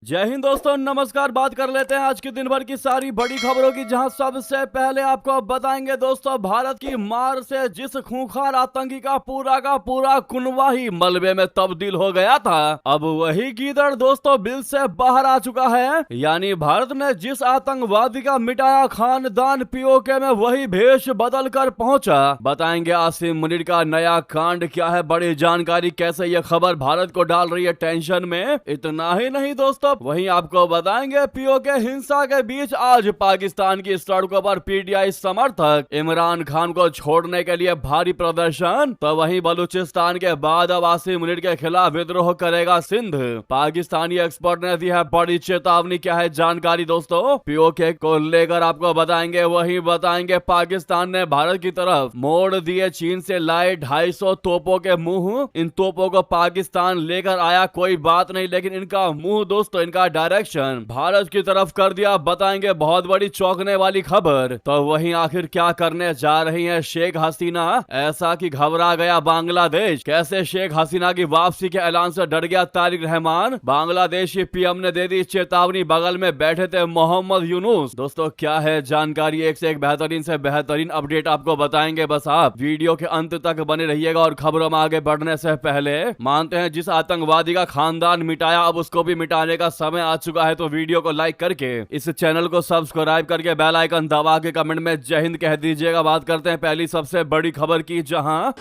जय हिंद दोस्तों, नमस्कार। बात कर लेते हैं आज के दिन भर की सारी बड़ी खबरों की, जहां सबसे पहले आपको बताएंगे दोस्तों, भारत की मार से जिस खूंखार आतंकी का पूरा कुनबा ही मलबे में तब्दील हो गया था, अब वही गीदड़ दोस्तों बिल से बाहर आ चुका है। यानी भारत ने जिस आतंकवादी का मिटाया खानदान, पीओके में वही भेष बदल कर पहुंचा। बताएंगे आसिम मुनीर का नया कांड क्या है, बड़ी जानकारी, कैसे यह खबर भारत को डाल रही है टेंशन में। इतना ही नहीं दोस्तों, वहीं आपको बताएंगे पीओके हिंसा के बीच आज पाकिस्तान की सड़कों पर पीटीआई समर्थक इमरान खान को छोड़ने के लिए भारी प्रदर्शन। तो वहीं बलूचिस्तान के बाद अब आसिम मुनीर के खिलाफ विद्रोह करेगा सिंध। पाकिस्तानी एक्सपर्ट ने दी है बड़ी चेतावनी, क्या है जानकारी दोस्तों, पीओके को लेकर आपको बताएंगे। वहीं बताएंगे पाकिस्तान ने भारत की तरफ मोड़ दिए चीन से लाए 250 तोपों के मुंह। इन तोपों को पाकिस्तान लेकर आया, कोई बात नहीं, लेकिन इनका मुंह दोस्तों, इनका डायरेक्शन भारत की तरफ कर दिया। बताएंगे बहुत बड़ी चौंकने वाली खबर। तो वहीं आखिर क्या करने जा रही हैं शेख हसीना, ऐसा कि घबरा गया बांग्लादेश। कैसे शेख हसीना की वापसी के ऐलान से डर गया तारिक रहमान। बांग्लादेश की पीएम ने दे दी चेतावनी, बगल में बैठे थे मोहम्मद यूनुस। दोस्तों क्या है जानकारी, एक से एक बेहतरीन से बेहतरीन अपडेट आपको बताएंगे। बस आप वीडियो के अंत तक बने रहिएगा। और खबरों में आगे बढ़ने से पहले मानते हैं जिस आतंकवादी का खानदान मिटाया, अब उसको भी मिटाने का समय आ चुका है। तो वीडियो को लाइक करके इस चैनल को सब्सक्राइब करके बेल आइकन दबा के कमेंट में जय हिंद कह दीजिएगा। बात करते हैं पहली सबसे बड़ी खबर की, जहां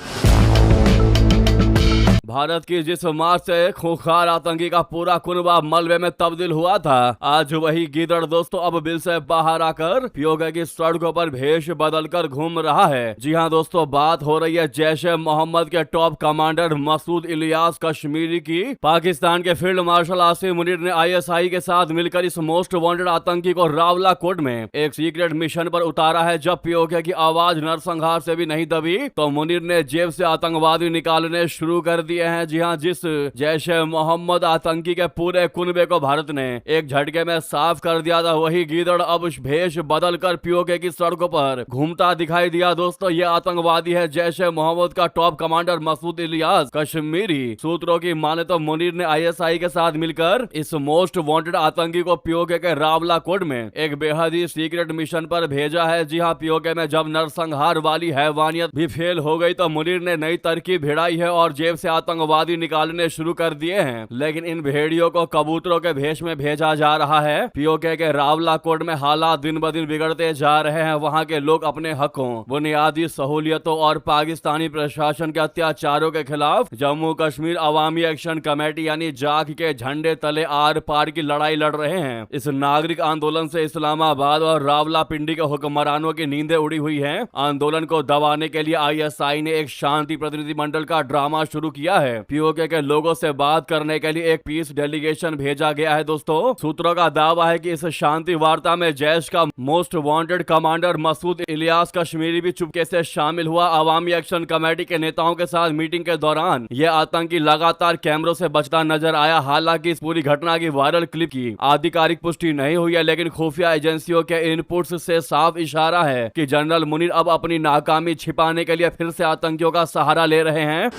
भारत की जिस मार से खूंखार आतंकी का पूरा कुनबा मलबे में तब्दील हुआ था, आज वही गीदड़ दोस्तों अब बिल से बाहर आकर पीओके की सड़कों पर भेष बदलकर घूम रहा है। जी हां दोस्तों, बात हो रही है जैश ए मोहम्मद के टॉप कमांडर मसूद इलियास कश्मीरी की। पाकिस्तान के फील्ड मार्शल आसिम मुनीर ने आईएसआई के साथ मिलकर इस मोस्ट वांटेड आतंकी को रावलाकोट में एक सीक्रेट मिशन पर उतारा है। जब पीओके की आवाज नरसंहार से भी नहीं दबी, तो मुनीर ने जेब से आतंकवादी निकालने शुरू कर दिए हैं। जी हां, जिस जैश ए मोहम्मद आतंकी के पूरे कुनबे को भारत ने एक झटके में साफ कर दिया था, वही गीदड़ अब भेष बदल कर पीओके की सड़कों पर घूमता दिखाई दिया। दोस्तों ये आतंकवादी है जैश ए मोहम्मद का टॉप कमांडर मसूद इलियास कश्मीरी। सूत्रों की माने तो मुनीर ने आईएसआई के साथ मिलकर इस मोस्ट वांटेड आतंकी को पीओके के रावलाकोट में एक बेहद ही सीक्रेट मिशन पर भेजा है। जी हां, पीओके में जब नरसंहार वाली हैवानियत भी फेल हो गई, तो मुनीर ने नई तरकीब भिड़ाई है और जेब से आतंकवादी निकालने शुरू कर दिए हैं। लेकिन इन भेड़ियों को कबूतरों के भेष में भेजा जा रहा है। पीओके के रावलाकोट में हालात दिन ब दिन बिगड़ते जा रहे हैं। वहां के लोग अपने हकों, बुनियादी सहूलियतों और पाकिस्तानी प्रशासन के अत्याचारों के खिलाफ जम्मू कश्मीर अवामी एक्शन कमेटी यानी जाख के झंडे तले आर पार की लड़ाई लड़ रहे हैं। इस नागरिक आंदोलन से इस्लामाबाद और रावलापिंडी के हुक्मरानों की नींदें उड़ी हुई हैं। आंदोलन को दबाने के लिए आईएसआई ने एक शांति प्रतिनिधिमंडल का ड्रामा शुरू किया है। पीओके के लोगों से बात करने के लिए एक पीस डेलीगेशन भेजा गया है। दोस्तों सूत्रों का दावा है कि इस शांति वार्ता में जैश का most wanted commander Masood Ilyas Kashmiri भी चुपके से शामिल हुआ। अवामी एक्शन कमेटी के नेताओं के साथ मीटिंग के दौरान यह आतंकी लगातार कैमरों से बचता नजर आया। हालांकि इस पूरी घटना की वायरल क्लिप की आधिकारिक पुष्टि नहीं हुई है, लेकिन खुफिया एजेंसियों के इनपुट्स से साफ इशारा है कि जनरल मुनीर अब अपनी नाकामी छिपाने के लिए फिर से आतंकियों का सहारा ले रहे हैं।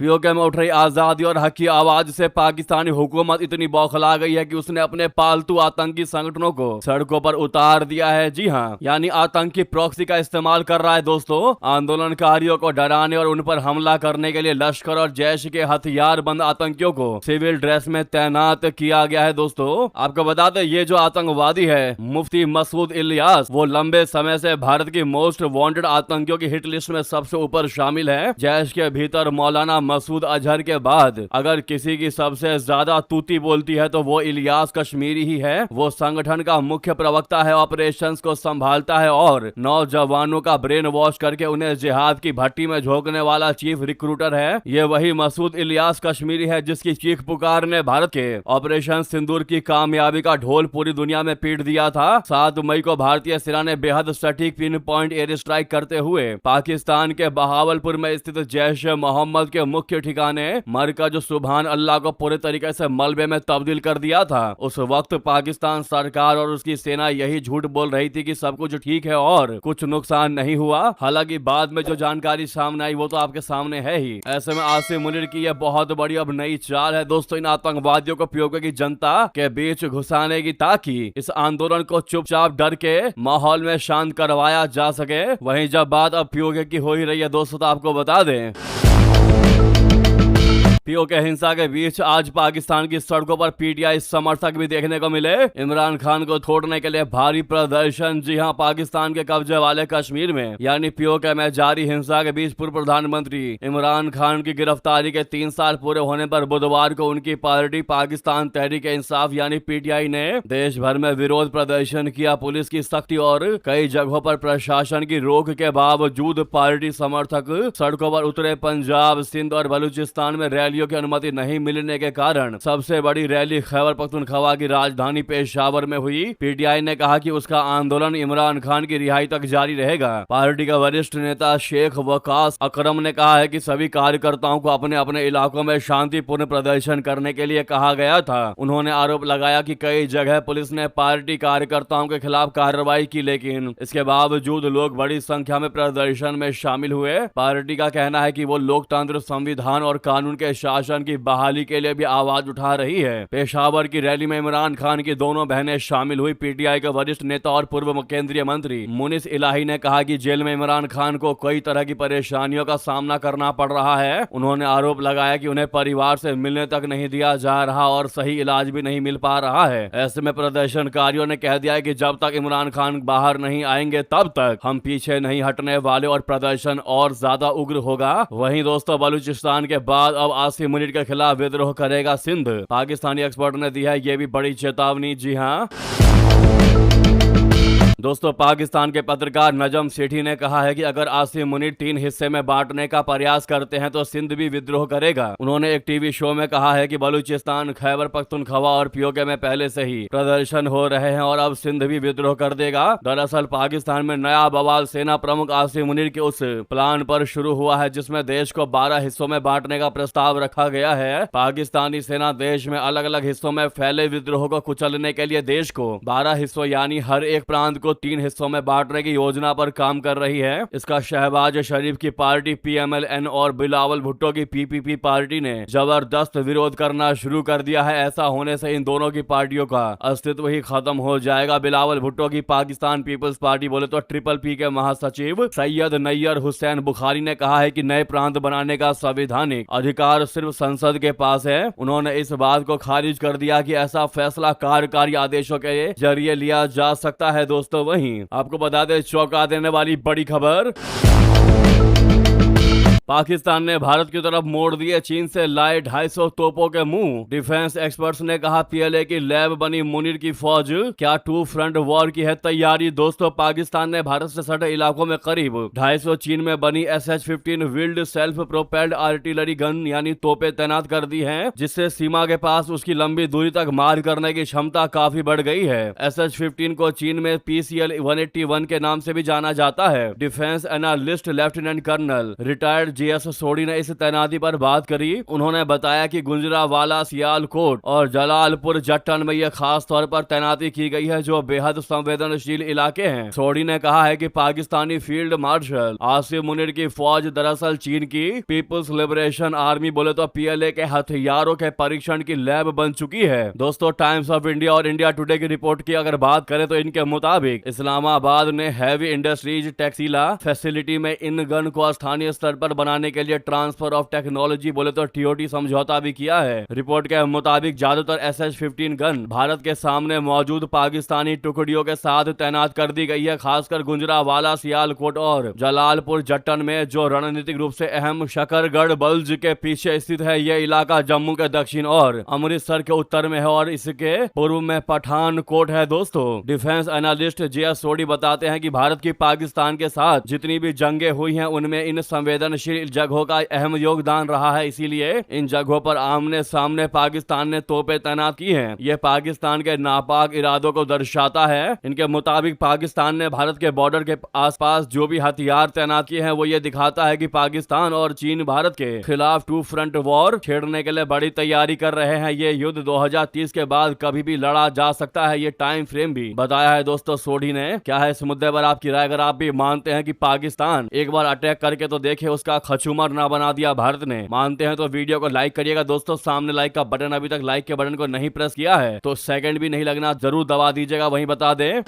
पीओके में उठ रही आजादी और हक की आवाज से पाकिस्तानी हुकूमत इतनी बौखला गई है कि उसने अपने पालतू आतंकी संगठनों को सड़कों पर उतार दिया है। जी हां, यानी आतंकी प्रॉक्सी का इस्तेमाल कर रहा है। दोस्तों आंदोलनकारियों को डराने और उन पर हमला करने के लिए लश्कर और जैश के हथियारबंद आतंकियों को सिविल ड्रेस में तैनात किया गया है। दोस्तों आपको बता दें, ये जो आतंकवादी है मुफ्ती मसूद इलियास, वो लंबे समय से भारत की मोस्ट वांटेड आतंकियों की हिट लिस्ट में सबसे ऊपर शामिल है। जैश के भीतर मौलाना मसूद अजहर के बाद अगर किसी की सबसे ज्यादा तूती बोलती है तो वो इलियास कश्मीरी ही है। वो संगठन का मुख्य प्रवक्ता है, ऑपरेशंस को संभालता है और नौजवानों का ब्रेन वॉश करके उन्हें जिहाद की भट्टी में झोंकने वाला चीफ रिक्रूटर है। ये वही मसूद इलियास कश्मीरी है जिसकी चीख पुकार ने भारत के ऑपरेशन सिंदूर की कामयाबी का ढोल पूरी दुनिया में पीट दिया था। 7 मई को भारतीय सेना ने बेहद सटीक पिन पॉइंट एयर स्ट्राइक करते हुए पाकिस्तान के बहावलपुर में स्थित जैश ए मोहम्मद के मुख्य ठिकाने मरकज सुभान अल्लाह को पूरे तरीके से मलबे में तब्दील कर दिया था। उस वक्त पाकिस्तान सरकार और उसकी सेना यही झूठ बोल रही थी कि सब कुछ ठीक है और कुछ नुकसान नहीं हुआ। हालांकि बाद में जो जानकारी सामने आई वो तो आपके सामने है ही। ऐसे में आसिम मुनीर की यह बहुत बड़ी अब नई चाल है दोस्तों, इन आतंकवादियों को पीओके की जनता के बीच घुसाने की, ताकि इस आंदोलन को चुपचाप डर के माहौल में शांत करवाया जा सके। वहीं जब बात अब पीओके की हो ही रही है दोस्तों, तो आपको बता दें पीओके हिंसा के बीच आज पाकिस्तान की सड़कों पर पीटीआई समर्थक भी देखने को मिले। इमरान खान को छोड़ने के लिए भारी प्रदर्शन। जी हां, पाकिस्तान के कब्जे वाले कश्मीर में यानी पीओके में जारी हिंसा के बीच पूर्व प्रधानमंत्री इमरान खान की गिरफ्तारी के 3 साल पूरे होने पर बुधवार को उनकी पार्टी पाकिस्तान तहरीक इंसाफ यानी पीटीआई ने देश भर में विरोध प्रदर्शन किया। पुलिस की सख्ती और कई जगहों पर प्रशासन की रोक के बावजूद पार्टी समर्थक सड़कों पर उतरे। पंजाब, सिंध और बलूचिस्तान में रैली की अनुमति नहीं मिलने के कारण सबसे बड़ी रैली खैबर पख्तूनख्वा की राजधानी पेशावर में हुई। पीटीआई ने कहा कि उसका आंदोलन इमरान खान की रिहाई तक जारी रहेगा। पार्टी का वरिष्ठ नेता शेख वकास अकरम ने कहा है कि सभी कार्यकर्ताओं को अपने अपने इलाकों में शांतिपूर्ण प्रदर्शन करने के लिए कहा गया था। उन्होंने आरोप लगाया कि कई जगह पुलिस ने पार्टी कार्यकर्ताओं के खिलाफ कार्रवाई की, लेकिन इसके बावजूद लोग बड़ी संख्या में प्रदर्शन में शामिल हुए। पार्टी का कहना है कि वो लोकतंत्र, संविधान और कानून के शासन की बहाली के लिए भी आवाज उठा रही है। पेशावर की रैली में इमरान खान की दोनों बहनें शामिल हुई। पीटीआई के वरिष्ठ नेता और पूर्व केंद्रीय मंत्री मुनिस इलाही ने कहा कि जेल में इमरान खान को कई तरह की परेशानियों का सामना करना पड़ रहा है। उन्होंने आरोप लगाया कि उन्हें परिवार से मिलने तक नहीं दिया जा रहा और सही इलाज भी नहीं मिल पा रहा है। ऐसे में प्रदर्शनकारियों ने कह दिया है कि जब तक इमरान खान बाहर नहीं आएंगे तब तक हम पीछे नहीं हटने वाले और प्रदर्शन और ज्यादा उग्र होगा। वहीं दोस्तों, बलूचिस्तान के बाद अब आसिम मुनीर के खिलाफ विद्रोह करेगा सिंध। पाकिस्तानी एक्सपर्ट ने दी है ये भी बड़ी चेतावनी। जी हां दोस्तों, पाकिस्तान के पत्रकार नजम सेठी ने कहा है कि अगर आसिम मुनीर 3 हिस्से में बांटने का प्रयास करते हैं तो सिंध भी विद्रोह करेगा। उन्होंने एक टीवी शो में कहा है कि बलूचिस्तान, खैबर पख्तूनख्वा और पीओके में पहले से ही प्रदर्शन हो रहे हैं और अब सिंध भी विद्रोह कर देगा। दरअसल पाकिस्तान में नया बवाल सेना प्रमुख आसिम मुनीर के उस प्लान पर शुरू हुआ है जिसमें देश को 12 हिस्सों में बांटने का प्रस्ताव रखा गया है। पाकिस्तानी सेना देश में अलग अलग हिस्सों में फैले विद्रोह को कुचलने के लिए देश को 12 हिस्सों यानी हर एक प्रांत को 3 हिस्सों में बांटने की योजना पर काम कर रही है। इसका शहबाज शरीफ की पार्टी पीएमएलएन और बिलावल भुट्टो की पीपीपी पार्टी ने जबरदस्त विरोध करना शुरू कर दिया है। ऐसा होने से इन दोनों की पार्टियों का अस्तित्व ही खत्म हो जाएगा। बिलावल भुट्टो की पाकिस्तान पीपल्स पार्टी बोले तो ट्रिपल पी के महासचिव सैयद नैयर हुसैन बुखारी ने कहा है कि नए प्रांत बनाने का संवैधानिक अधिकार सिर्फ संसद के पास है। उन्होंने इस बात को खारिज कर दिया कि ऐसा फैसला कार्यकारी आदेशों के जरिए लिया जा सकता है। दोस्तों, वहीं आपको बता दें चौंका देने वाली बड़ी खबर, पाकिस्तान ने भारत की तरफ मोड़ दिए चीन से लाए 250 तोपों के मुंह। डिफेंस एक्सपर्ट्स ने कहा पीएलए की लैब बनी मुनीर की फौज, क्या 2 फ्रंट वॉर की है तैयारी। दोस्तों, पाकिस्तान ने भारत से सटे इलाकों में करीब 250 चीन में बनी SH-15 wheeled self propelled artillery gun यानी तोपें तैनात कर दी हैं, जिससे सीमा के पास उसकी लंबी दूरी तक मार करने की क्षमता काफी बढ़ गई है। SH-15 को चीन में PCL 181 के नाम से भी जाना जाता है। Defence analyst lieutenant colonel retired GS Sodhi ने इस तैनाती पर बात करी। उन्होंने बताया कि गुजरांवाला, सियालकोट और जलालपुर जट्टन में यह खास तौर पर तैनाती की गई है जो बेहद संवेदनशील इलाके हैं। सोडी ने कहा है कि पाकिस्तानी फील्ड मार्शल आसिम मुनीर की फौज दरअसल चीन की पीपुल्स लिबरेशन आर्मी बोले तो PLA के हथियारों के परीक्षण की लैब बन चुकी है। दोस्तों, टाइम्स ऑफ इंडिया और इंडिया टुडे की रिपोर्ट की अगर बात करें तो इनके मुताबिक इस्लामाबाद ने हैवी इंडस्ट्रीज टेक्सीला फैसिलिटी में इन गन को स्थानीय स्तर पर बनाने के लिए ट्रांसफर ऑफ टेक्नोलॉजी बोले तो TOT समझौता भी किया है। रिपोर्ट के मुताबिक ज्यादातर SH-15 गन भारत के सामने मौजूद पाकिस्तानी टुकड़ियों के साथ तैनात कर दी गई है। खासकर गुजरांवाला, सियालकोट और जलालपुर जट्टन में जो रणनीतिक रूप से अहम शकरगढ़ बल्ज के पीछे स्थित है। यह इलाका जम्मू के दक्षिण और अमृतसर के उत्तर में है और इसके पूर्व में पठानकोट है। दोस्तों, डिफेंस एनालिस्ट JS सोडी बताते हैं कि भारत की पाकिस्तान के साथ जितनी भी जंगें हुई हैं उनमें इन संवेदनशील जगहों का अहम योगदान रहा है, इसीलिए इन जगहों पर आमने सामने पाकिस्तान ने तोपें तैनात की हैं। यह पाकिस्तान के नापाक इरादों को दर्शाता है। इनके मुताबिक पाकिस्तान ने भारत के बॉर्डर के आसपास जो भी हथियार तैनात किए हैं वो ये दिखाता है कि पाकिस्तान और चीन भारत के खिलाफ टू फ्रंट वॉर छेड़ने के लिए बड़ी तैयारी कर रहे हैं। ये युद्ध 2030 के बाद कभी भी लड़ा जा सकता है, ये टाइम फ्रेम भी बताया है दोस्तों सोढ़ी ने। क्या है इस मुद्दे पर आपकी राय? अगर आप भी मानते हैं कि पाकिस्तान एक बार अटैक करके तो देखे उसका खचूमर ना बना दिया भारत ने, मानते हैं तो वीडियो को लाइक करिएगा दोस्तों। सामने लाइक का बटन, अभी तक लाइक के बटन को नहीं प्रेस किया है तो सेकंड भी नहीं लगना, जरूर दबा दीजिएगा। वहीं बता दें,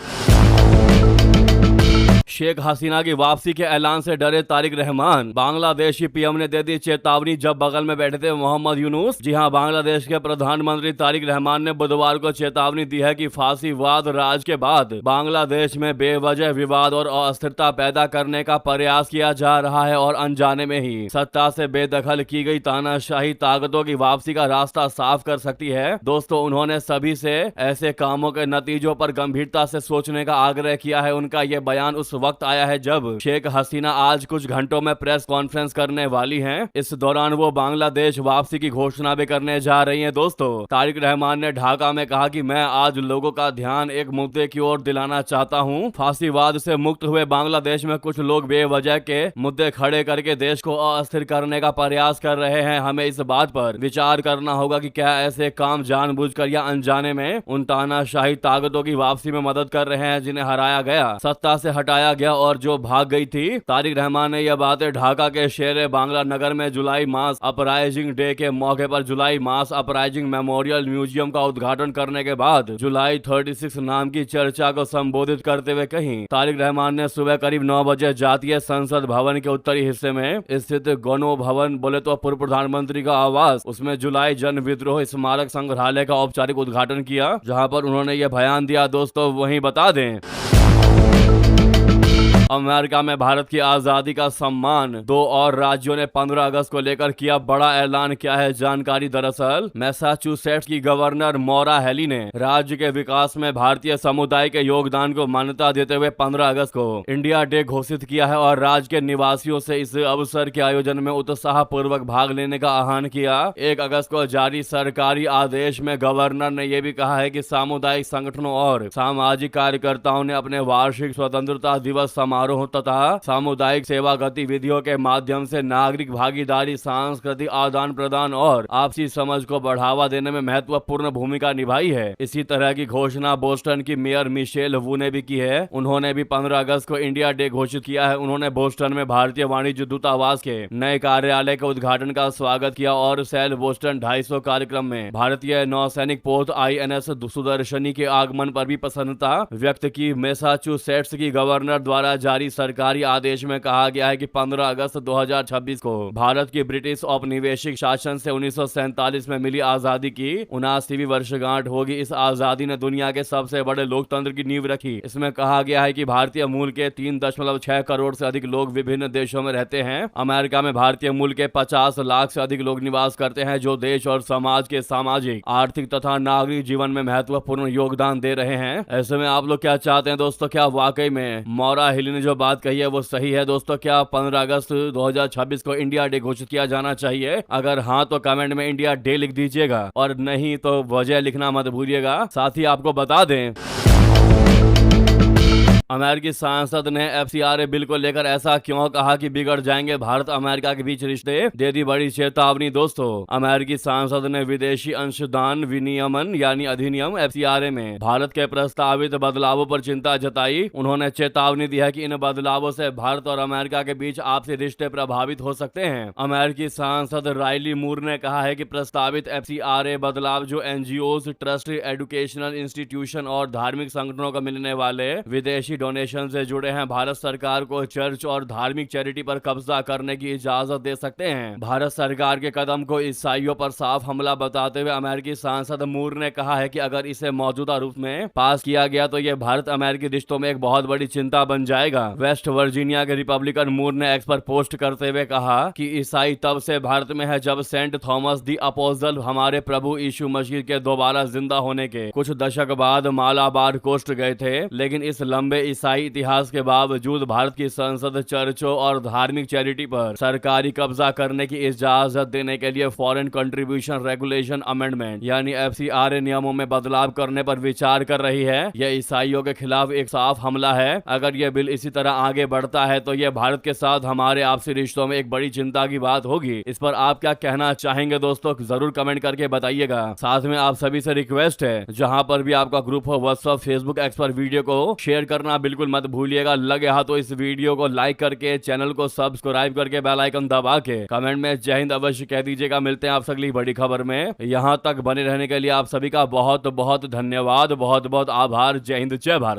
शेख हसीना की वापसी के ऐलान से डरे तारिक रहमान। बांग्लादेशी पीएम ने दे दी चेतावनी जब बगल में बैठे थे मोहम्मद यूनुस। जी हां, बांग्लादेश के प्रधानमंत्री तारिक रहमान ने बुधवार को चेतावनी दी है कि फांसीवाद राज के बाद बांग्लादेश में बेवजह विवाद और अस्थिरता पैदा करने का प्रयास किया जा रहा है और अनजाने में ही सत्ता से बेदखल की गई तानाशाही ताकतों की वापसी का रास्ता साफ कर सकती है। दोस्तों, उन्होंने सभी से ऐसे कामों के नतीजों पर गंभीरता से सोचने का आग्रह किया है। उनका यह बयान उस वक्त आया है जब शेख हसीना आज कुछ घंटों में प्रेस कॉन्फ्रेंस करने वाली हैं। इस दौरान वो बांग्लादेश वापसी की घोषणा भी करने जा रही हैं। दोस्तों, तारिक रहमान ने ढाका में कहा कि मैं आज लोगों का ध्यान एक मुद्दे की ओर दिलाना चाहता हूं। फांसीवाद से मुक्त हुए बांग्लादेश में कुछ लोग बेवजह के मुद्दे खड़े करके देश को अस्थिर करने का प्रयास कर रहे हैं। हमें इस बात पर विचार करना होगा कि क्या ऐसे काम जानबूझकर या अनजाने में उन तानाशाही ताकतों की वापसी में मदद कर रहे हैं जिन्हें हराया गया, सत्ता से हटाया गया और जो भाग गई थी। तारिक रहमान ने यह बातें ढाका के शेर बांग्ला नगर में जुलाई मास अपराइजिंग डे के मौके पर जुलाई मास अपराइजिंग मेमोरियल म्यूजियम का उद्घाटन करने के बाद जुलाई 36 नाम की चर्चा को संबोधित करते हुए कही। तारिक रहमान ने सुबह करीब 9 बजे जातीय संसद भवन के उत्तरी हिस्से में स्थित गणो भवन, बोले तो पूर्व प्रधानमंत्री का आवास, उसमें जुलाई जन विद्रोह स्मारक संग्रहालय का औपचारिक उद्घाटन किया, जहां पर उन्होंने यह बयान दिया। दोस्तों, वहीं बता दें, अमेरिका में भारत की आजादी का सम्मान 2 और राज्यों ने 15 अगस्त को लेकर किया बड़ा ऐलान। क्या है जानकारी? दरअसल मैसाचुसेट्स की गवर्नर मौरा हेली ने राज्य के विकास में भारतीय समुदाय के योगदान को मान्यता देते हुए 15 अगस्त को इंडिया डे घोषित किया है और राज्य के निवासियों से इस अवसर के आयोजन में उत्साह पूर्वक भाग लेने का आह्वान किया। 1 अगस्त को जारी सरकारी आदेश में गवर्नर ने यह भी कहा है कि सामुदायिक संगठनों और सामाजिक कार्यकर्ताओं ने अपने वार्षिक स्वतंत्रता दिवस समारोह तथा सामुदायिक सेवा गतिविधियों के माध्यम से नागरिक भागीदारी, सांस्कृतिक आदान प्रदान और आपसी समझ को बढ़ावा देने में महत्वपूर्ण भूमिका निभाई है। इसी तरह की घोषणा बोस्टन की मेयर मिशेल वू ने भी की है। उन्होंने भी 15 अगस्त को इंडिया डे घोषित किया है। उन्होंने बोस्टन में भारतीय वाणिज्य दूतावास के नए कार्यालय के उद्घाटन का स्वागत किया और सेल बोस्टन 250 कार्यक्रम में भारतीय नौसैनिक पोत INS सुदर्शनी के आगमन पर भी प्रसन्नता व्यक्त की। मैसाचुसेट्स की गवर्नर द्वारा जारी सरकारी आदेश में कहा गया है कि 15 अगस्त 2026 को भारत की ब्रिटिश औपनिवेशिक शासन से 1947 में मिली आजादी की 79वीं वर्षगांठ होगी। इस आजादी ने दुनिया के सबसे बड़े लोकतंत्र की नींव रखी। इसमें कहा गया है कि भारतीय मूल के 3.6 करोड़ से अधिक लोग विभिन्न देशों में रहते हैं। अमेरिका में भारतीय मूल के 50 लाख से अधिक लोग निवास करते हैं, जो देश और समाज के सामाजिक, आर्थिक तथा नागरिक जीवन में महत्वपूर्ण योगदान दे रहे हैं। ऐसे में आप लोग क्या चाहते हैं दोस्तों? क्या वाकई में मौरा हिली ने जो बात कही है वो सही है दोस्तों? क्या 15 अगस्त 2026 को इंडिया डे घोषित किया जाना चाहिए? अगर हाँ तो कमेंट में इंडिया डे लिख दीजिएगा और नहीं तो वजह लिखना मत भूलिएगा। साथ ही आपको बता दें, अमेरिकी सांसद ने FCRA बिल को लेकर ऐसा क्यों कहा कि बिगड़ जाएंगे भारत अमेरिका के बीच रिश्ते, दे दी बड़ी चेतावनी। दोस्तों, अमेरिकी सांसद ने विदेशी अंशदान विनियमन यानी अधिनियम FCRA में भारत के प्रस्तावित बदलावों पर चिंता जताई। उन्होंने चेतावनी दी है कि इन बदलावों से भारत और अमेरिका के बीच आपसी रिश्ते प्रभावित हो सकते हैं। अमेरिकी सांसद राइली मूर ने कहा है कि प्रस्तावित FCRA बदलाव जो NGOs, ट्रस्ट, एजुकेशनल इंस्टीट्यूशन और धार्मिक संगठनों को मिलने वाले विदेशी डोनेशन से जुड़े हैं, भारत सरकार को चर्च और धार्मिक चैरिटी पर कब्जा करने की इजाजत दे सकते हैं। भारत सरकार के कदम को ईसाइयों पर साफ हमला बताते हुए अमेरिकी सांसद मूर ने कहा है कि अगर इसे मौजूदा रूप में पास किया गया तो यह भारत अमेरिकी रिश्तों में एक बहुत बड़ी चिंता बन जाएगा। वेस्ट वर्जीनिया के रिपब्लिकन मूर ने एक्स पर पोस्ट करते हुए कहा कि ईसाई तब से भारत में है जब सेंट थॉमस दी अपोस्टल हमारे प्रभु यीशु मसीह के दोबारा जिंदा होने के कुछ दशक बाद मालाबार कोस्ट गए थे, लेकिन इस लंबे ईसाई इतिहास के बावजूद भारत की संसद चर्चों और धार्मिक चैरिटी पर सरकारी कब्जा करने की इजाजत देने के लिए फॉरेन कंट्रीब्यूशन रेगुलेशन अमेंडमेंट यानी FCRA नियमों में बदलाव करने पर विचार कर रही है। यह ईसाइयों के खिलाफ एक साफ हमला है। अगर यह बिल इसी तरह आगे बढ़ता है तो यह भारत के साथ हमारे आपसी रिश्तों में एक बड़ी चिंता की बात होगी। इस पर आप क्या कहना चाहेंगे दोस्तों, जरूर कमेंट करके बताइएगा। साथ में आप सभी से रिक्वेस्ट है, जहां पर भी आपका ग्रुप हो व्हाट्सएप फेसबुक एक्स पर वीडियो को शेयर करना बिल्कुल मत भूलिएगा। लगे हाथ तो इस वीडियो को लाइक करके चैनल को सब्सक्राइब करके बेल आइकन दबा के कमेंट में जय हिंद अवश्य कह दीजिएगा। मिलते हैं आप अगली बड़ी खबर में। यहां तक बने रहने के लिए आप सभी का बहुत बहुत धन्यवाद, बहुत बहुत आभार। जय हिंद, जय भारत।